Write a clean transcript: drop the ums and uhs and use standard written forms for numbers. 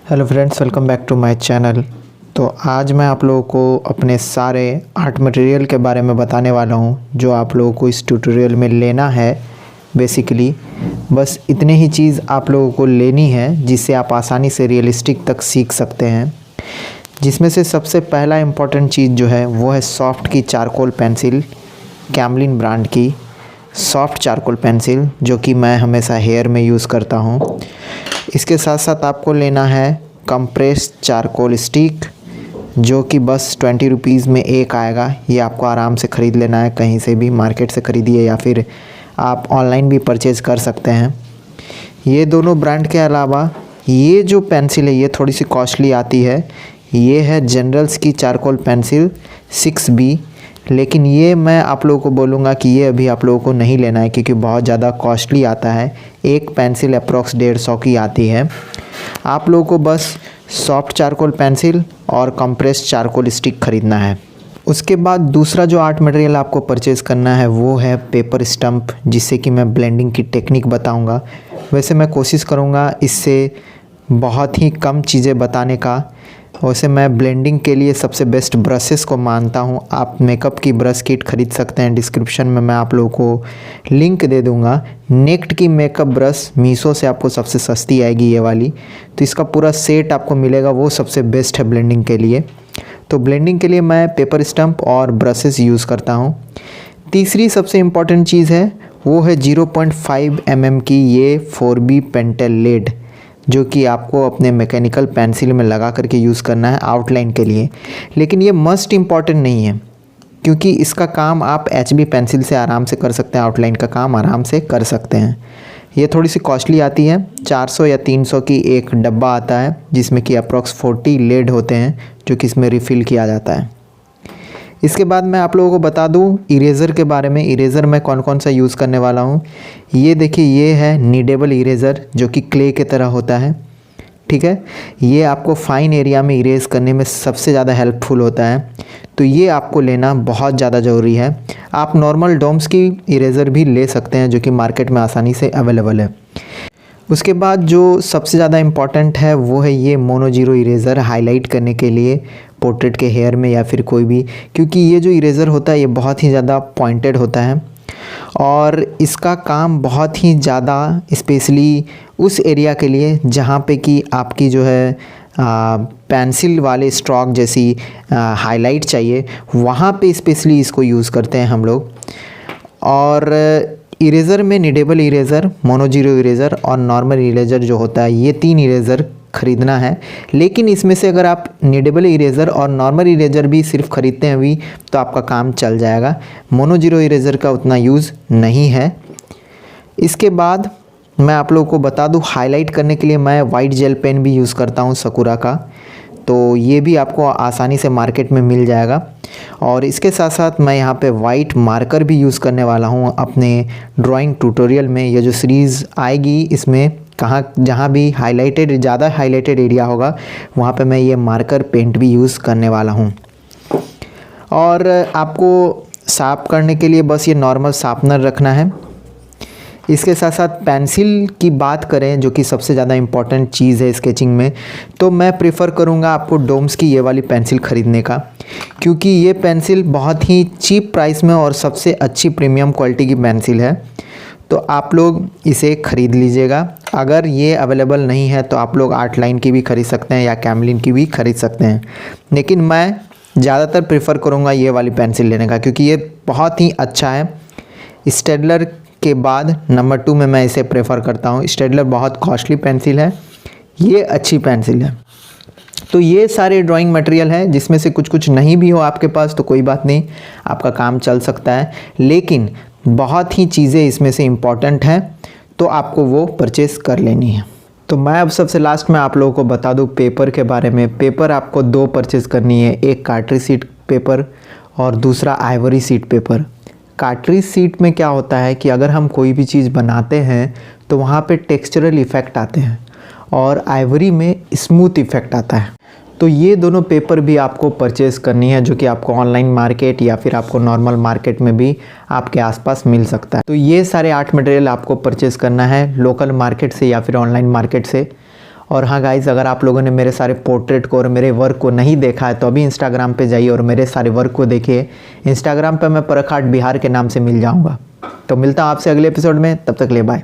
Hello friends, welcome back to my channel. तो आज मैं आप लोगों को अपने सारे आर्ट मटेरियल के बारे में बताने वाला हूं जो आप लोगों को इस ट्यूटोरियल में लेना है। बेसिकली बस इतने ही चीज़ आप लोगों को लेनी है जिससे आप आसानी से रियलिस्टिक तक सीख सकते हैं। जिसमें से सबसे पहला इम्पॉर्टेंट चीज़ जो है वो है सॉफ्ट की चारकोल पेंसिल, कैमलिन ब्रांड की सॉफ्ट चारकोल पेंसिल, जो कि मैं हमेशा हेयर में यूज़ करता हूँ। इसके साथ साथ आपको लेना है कंप्रेस्ड चारकोल स्टिक, जो कि बस 20 रुपीज़ में एक आएगा। ये आपको आराम से ख़रीद लेना है, कहीं से भी मार्केट से ख़रीदिए या फिर आप ऑनलाइन भी परचेज़ कर सकते हैं। ये दोनों ब्रांड के अलावा ये जो पेंसिल है ये थोड़ी सी कॉस्टली आती है। ये है जनरल्स की चारकोल पेंसिल 6B, लेकिन ये मैं आप लोगों को बोलूँगा कि ये अभी आप लोगों को नहीं लेना है क्योंकि बहुत ज़्यादा कॉस्टली आता है। एक पेंसिल अप्रॉक्स 150 की आती है। आप लोगों को बस सॉफ्ट चारकोल पेंसिल और कंप्रेस्ड चारकोल स्टिक ख़रीदना है। उसके बाद दूसरा जो आर्ट मटेरियल आपको परचेज़ करना है वो है पेपर स्टम्प, जिससे कि मैं ब्लेंडिंग की टेक्निक बताऊंगा। वैसे मैं कोशिश करूंगा इससे बहुत ही कम चीज़ें बताने का। वैसे मैं ब्लेंडिंग के लिए सबसे बेस्ट ब्रशेस को मानता हूं। आप मेकअप की ब्रश किट खरीद सकते हैं, डिस्क्रिप्शन में मैं आप लोगों को लिंक दे दूंगा। नेक्ट की मेकअप ब्रश मीशो से आपको सबसे सस्ती आएगी ये वाली, तो इसका पूरा सेट आपको मिलेगा, वो सबसे बेस्ट है ब्लेंडिंग के लिए। तो ब्लेंडिंग के लिए मैं पेपर स्टम्प और ब्रशेस यूज़ करता हूँ। तीसरी सबसे इम्पॉर्टेंट चीज़ है वो है 0.5 mm की ये 4B पेंटेल लेड, जो कि आपको अपने मैकेनिकल पेंसिल में लगा करके यूज़ करना है आउटलाइन के लिए। लेकिन ये मस्ट इम्पॉर्टेंट नहीं है क्योंकि इसका काम आप HB पेंसिल से आराम से कर सकते हैं, आउटलाइन का काम आराम से कर सकते हैं। ये थोड़ी सी कॉस्टली आती है, 400 या 300 की एक डब्बा आता है जिसमें कि अप्रॉक्स 40 लेड होते हैं, जो कि इसमें रिफ़िल किया जाता है। इसके बाद मैं आप लोगों को बता दूं इरेज़र के बारे में। इरेज़र मैं कौन कौन सा यूज़ करने वाला हूं। ये देखिए, ये है नीडेबल इरेज़र, जो कि क्ले के तरह होता है। ठीक है, ये आपको फाइन एरिया में इरेज़ करने में सबसे ज़्यादा हेल्पफुल होता है, तो ये आपको लेना बहुत ज़्यादा ज़रूरी है। आप नॉर्मल डोम्स की इरेज़र भी ले सकते हैं, जो कि मार्केट में आसानी से अवेलेबल है। उसके बाद जो सबसे ज़्यादा इम्पॉर्टेंट है वो है ये मोनो जीरो इरेज़र, हाईलाइट करने के लिए पोर्ट्रेट के हेयर में या फिर कोई भी, क्योंकि ये जो इरेज़र होता है ये बहुत ही ज़्यादा पॉइंटेड होता है और इसका काम बहुत ही ज़्यादा स्पेशली उस एरिया के लिए जहाँ पे कि आपकी जो है पेंसिल वाले स्ट्रोक जैसी हाईलाइट चाहिए, वहाँ पे स्पेशली इसको यूज़ करते हैं हम लोग। और इरेज़र में needable eraser, mono zero eraser और नॉर्मल इरेज़र जो होता है, ये 3 इरेज़र ख़रीदना है। लेकिन इसमें से अगर आप नीडेबल इरेज़र और नॉर्मल इरेज़र भी सिर्फ ख़रीदते हैं अभी, तो आपका काम चल जाएगा। मोनो जीरो इरेज़र का उतना यूज़ नहीं है। इसके बाद मैं आप लोगों को बता दूं, हाईलाइट करने के लिए मैं वाइट जेल पेन भी यूज़ करता हूं सकुरा का, तो ये भी आपको आसानी से मार्केट में मिल जाएगा। और इसके साथ साथ मैं यहाँ पे वाइट मार्कर भी यूज़ करने वाला हूँ अपने ड्राइंग ट्यूटोरियल में। ये जो सीरीज़ आएगी इसमें जहाँ भी हाईलाइटेड, ज़्यादा हाईलाइटेड एरिया होगा, वहाँ पे मैं ये मार्कर पेंट भी यूज़ करने वाला हूँ। और आपको साफ करने के लिए बस ये नॉर्मल शार्पनर रखना है। इसके साथ साथ पेंसिल की बात करें, जो कि सबसे ज़्यादा इम्पॉर्टेंट चीज़ है स्केचिंग में, तो मैं प्रेफर करूँगा आपको डोम्स की ये वाली पेंसिल ख़रीदने का, क्योंकि ये पेंसिल बहुत ही चीप प्राइस में और सबसे अच्छी प्रीमियम क्वालिटी की पेंसिल है। तो आप लोग इसे ख़रीद लीजिएगा। अगर ये अवेलेबल नहीं है तो आप लोग आर्टलाइन की भी ख़रीद सकते हैं या कैमलिन की भी ख़रीद सकते हैं, लेकिन मैं ज़्यादातर प्रेफर करूँगा ये वाली पेंसिल लेने का, क्योंकि ये बहुत ही अच्छा है। स्टेडलर के बाद नंबर 2 में मैं इसे प्रेफर करता हूँ। स्टेडलर बहुत कॉस्टली पेंसिल है, ये अच्छी पेंसिल है। तो ये सारे ड्राइंग मटेरियल है, जिसमें से कुछ कुछ नहीं भी हो आपके पास तो कोई बात नहीं, आपका काम चल सकता है। लेकिन बहुत ही चीज़ें इसमें से इम्पॉर्टेंट हैं, तो आपको वो परचेज़ कर लेनी है। तो मैं अब सबसे लास्ट में आप लोगों को बता दूं पेपर के बारे में। पेपर आपको 2 परचेज़ करनी है, एक कार्ट्रिज शीट पेपर और दूसरा Ivory sheet paper. Cartridge sheet में क्या होता है कि अगर हम कोई भी चीज़ बनाते हैं तो वहाँ पे टेक्सचरल इफ़ेक्ट आते हैं और आइवरी में स्मूथ इफ़ेक्ट आता है। तो ये दोनों पेपर भी आपको परचेज़ करनी है, जो कि आपको ऑनलाइन मार्केट या फिर आपको नॉर्मल मार्केट में भी आपके आसपास मिल सकता है। तो ये सारे आर्ट मटेरियल आपको परचेज़ करना है लोकल मार्केट से या फिर ऑनलाइन मार्केट से। और हाँ गाइज़, अगर आप लोगों ने मेरे सारे पोर्ट्रेट को और मेरे वर्क को नहीं देखा है तो अभी इंस्टाग्राम पे जाइए और मेरे सारे वर्क को देखिए। इंस्टाग्राम पे मैं परख आर्ट बिहार के नाम से मिल जाऊँगा। तो मिलता हूँ आपसे अगले एपिसोड में, तब तक ले बाय।